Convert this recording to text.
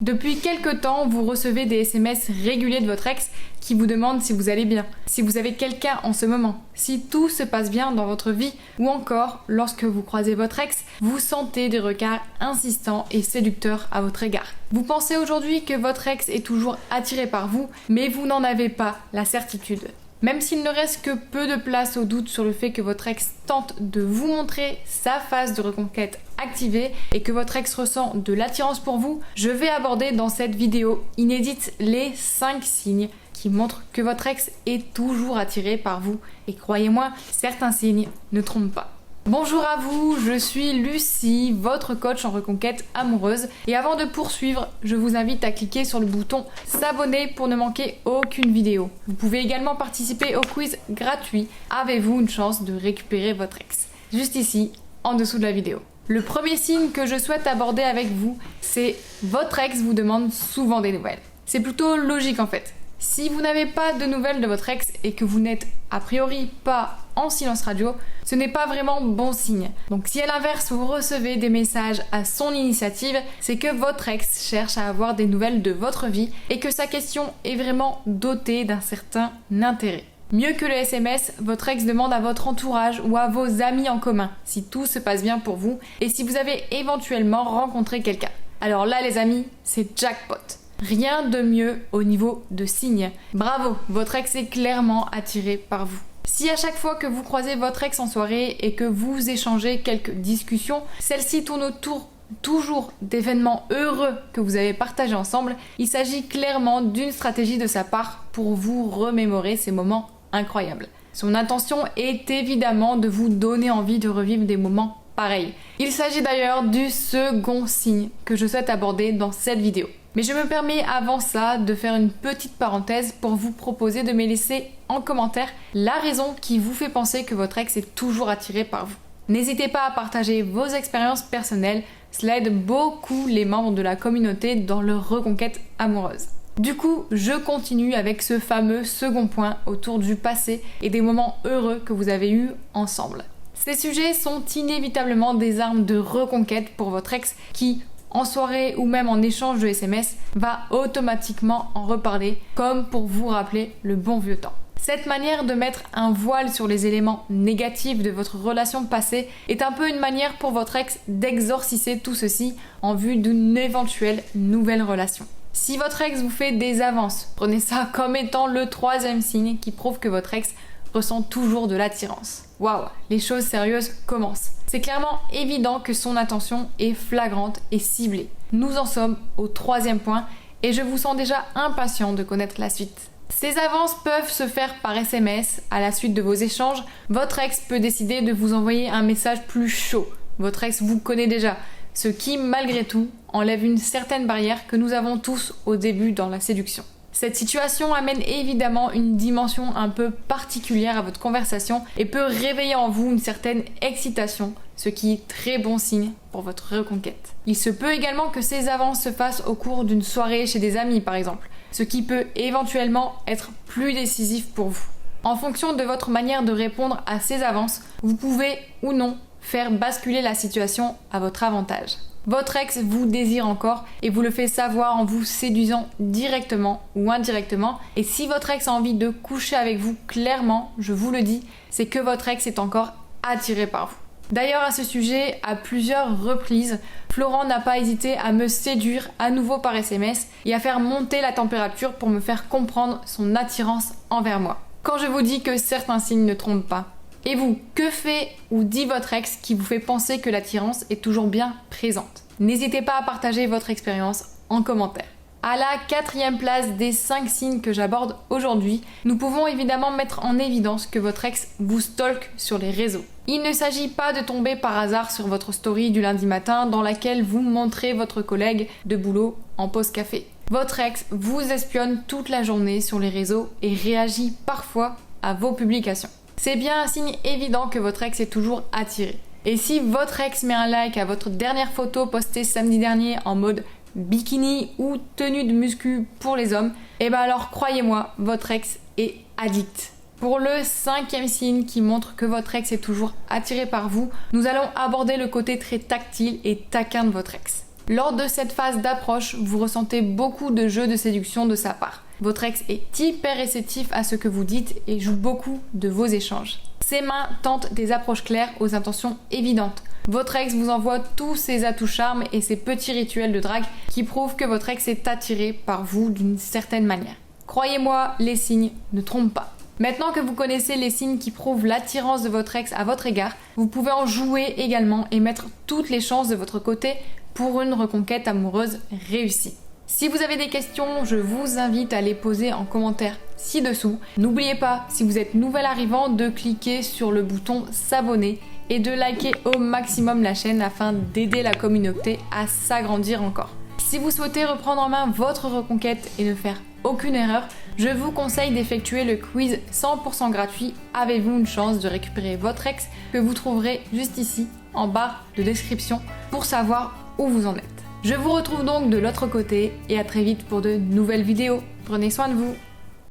Depuis quelque temps, vous recevez des SMS réguliers de votre ex qui vous demandent si vous allez bien, si vous avez quelqu'un en ce moment, si tout se passe bien dans votre vie, ou encore, lorsque vous croisez votre ex, vous sentez des regards insistants et séducteurs à votre égard. Vous pensez aujourd'hui que votre ex est toujours attiré par vous, mais vous n'en avez pas la certitude. Même s'il ne reste que peu de place au doute sur le fait que votre ex tente de vous montrer sa phase de reconquête activée et que votre ex ressent de l'attirance pour vous, je vais aborder dans cette vidéo inédite les 5 signes qui montrent que votre ex est toujours attiré par vous. Et croyez-moi, certains signes ne trompent pas. Bonjour à vous, je suis Lucie, votre coach en reconquête amoureuse. Et avant de poursuivre, je vous invite à cliquer sur le bouton s'abonner pour ne manquer aucune vidéo. Vous pouvez également participer au quiz gratuit. Avez-vous une chance de récupérer votre ex? Juste ici, en dessous de la vidéo. Le premier signe que je souhaite aborder avec vous, c'est votre ex vous demande souvent des nouvelles. C'est plutôt logique en fait. Si vous n'avez pas de nouvelles de votre ex et que vous n'êtes a priori pas en silence radio, ce n'est pas vraiment bon signe. Donc si à l'inverse vous recevez des messages à son initiative, c'est que votre ex cherche à avoir des nouvelles de votre vie et que sa question est vraiment dotée d'un certain intérêt. Mieux que le SMS, votre ex demande à votre entourage ou à vos amis en commun si tout se passe bien pour vous et si vous avez éventuellement rencontré quelqu'un. Alors là les amis, c'est jackpot. Rien de mieux au niveau de signes. Bravo, votre ex est clairement attiré par vous. Si à chaque fois que vous croisez votre ex en soirée et que vous échangez quelques discussions, celles-ci tournent autour toujours d'événements heureux que vous avez partagés ensemble, il s'agit clairement d'une stratégie de sa part pour vous remémorer ces moments incroyables. Son intention est évidemment de vous donner envie de revivre des moments pareils. Il s'agit d'ailleurs du second signe que je souhaite aborder dans cette vidéo. Mais je me permets avant ça de faire une petite parenthèse pour vous proposer de me laisser en commentaire la raison qui vous fait penser que votre ex est toujours attiré par vous. N'hésitez pas à partager vos expériences personnelles, cela aide beaucoup les membres de la communauté dans leur reconquête amoureuse. Du coup, je continue avec ce fameux second point autour du passé et des moments heureux que vous avez eus ensemble. Ces sujets sont inévitablement des armes de reconquête pour votre ex qui, en soirée ou même en échange de SMS, va automatiquement en reparler, comme pour vous rappeler le bon vieux temps. Cette manière de mettre un voile sur les éléments négatifs de votre relation passée est un peu une manière pour votre ex d'exorciser tout ceci en vue d'une éventuelle nouvelle relation. Si votre ex vous fait des avances, prenez ça comme étant le troisième signe qui prouve que votre ex ressent toujours de l'attirance. Waouh, les choses sérieuses commencent. C'est clairement évident que son attention est flagrante et ciblée. Nous en sommes au troisième point et je vous sens déjà impatient de connaître la suite. Ces avances peuvent se faire par SMS à la suite de vos échanges. Votre ex peut décider de vous envoyer un message plus chaud. Votre ex vous connaît déjà, ce qui, malgré tout, enlève une certaine barrière que nous avons tous au début dans la séduction. Cette situation amène évidemment une dimension un peu particulière à votre conversation et peut réveiller en vous une certaine excitation, ce qui est très bon signe pour votre reconquête. Il se peut également que ces avances se fassent au cours d'une soirée chez des amis par exemple, ce qui peut éventuellement être plus décisif pour vous. En fonction de votre manière de répondre à ces avances, vous pouvez ou non faire basculer la situation à votre avantage. Votre ex vous désire encore et vous le fait savoir en vous séduisant directement ou indirectement. Et si votre ex a envie de coucher avec vous, clairement, je vous le dis, c'est que votre ex est encore attiré par vous. D'ailleurs, à ce sujet, à plusieurs reprises, Florent n'a pas hésité à me séduire à nouveau par SMS et à faire monter la température pour me faire comprendre son attirance envers moi. Quand je vous dis que certains signes ne trompent pas. Et vous, que fait ou dit votre ex qui vous fait penser que l'attirance est toujours bien présente? N'hésitez pas à partager votre expérience en commentaire. À la 4e place des 5 signes que j'aborde aujourd'hui, nous pouvons évidemment mettre en évidence que votre ex vous stalk sur les réseaux. Il ne s'agit pas de tomber par hasard sur votre story du lundi matin dans laquelle vous montrez votre collègue de boulot en pause café. Votre ex vous espionne toute la journée sur les réseaux et réagit parfois à vos publications. C'est bien un signe évident que votre ex est toujours attiré. Et si votre ex met un like à votre dernière photo postée samedi dernier en mode bikini ou tenue de muscu pour les hommes, et ben alors croyez-moi, votre ex est addict. Pour le 5e signe qui montre que votre ex est toujours attiré par vous, nous allons aborder le côté très tactile et taquin de votre ex. Lors de cette phase d'approche, vous ressentez beaucoup de jeux de séduction de sa part. Votre ex est hyper réceptif à ce que vous dites et joue beaucoup de vos échanges. Ses mains tentent des approches claires aux intentions évidentes. Votre ex vous envoie tous ses atouts charmes et ses petits rituels de drague qui prouvent que votre ex est attiré par vous d'une certaine manière. Croyez-moi, les signes ne trompent pas. Maintenant que vous connaissez les signes qui prouvent l'attirance de votre ex à votre égard, vous pouvez en jouer également et mettre toutes les chances de votre côté pour une reconquête amoureuse réussie. Si vous avez des questions, je vous invite à les poser en commentaire ci-dessous. N'oubliez pas, si vous êtes nouvel arrivant, de cliquer sur le bouton s'abonner et de liker au maximum la chaîne afin d'aider la communauté à s'agrandir encore. Si vous souhaitez reprendre en main votre reconquête et ne faire aucune erreur, je vous conseille d'effectuer le quiz 100% gratuit Avez-vous une chance de récupérer votre ex que vous trouverez juste ici en barre de description pour savoir où vous en êtes. Je vous retrouve donc de l'autre côté et à très vite pour de nouvelles vidéos. Prenez soin de vous.